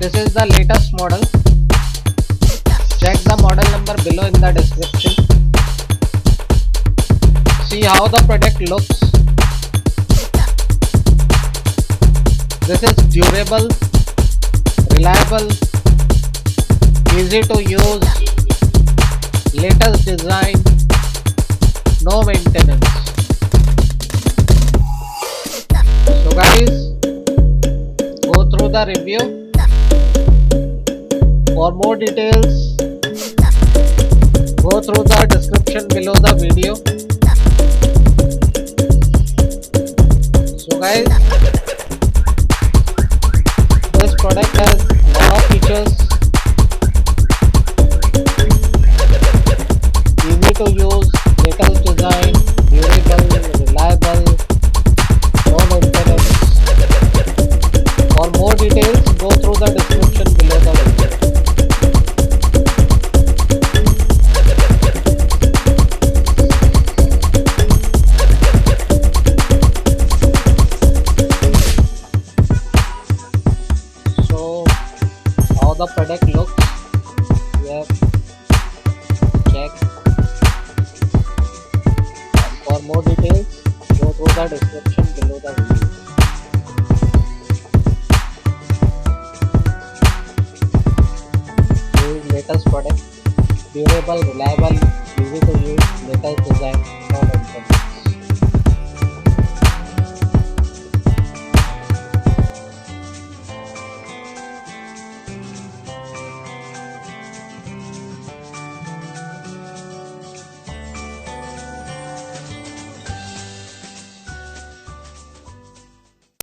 This is the latest model. Check the model number below in the description. See how the product looks. This is durable, reliable, easy to use, latest design, no maintenance. So guys, go through the review. For more details, go through the description below the video. So guys, this product has a lot of features, easy to use, latest design, durable, reliable, no maintenance. For more details, go through the description below the video. So how the product looks, here, check. For more details, go through the description below the video. This is latest product, durable, reliable, easy to use, latest design, no maintenance.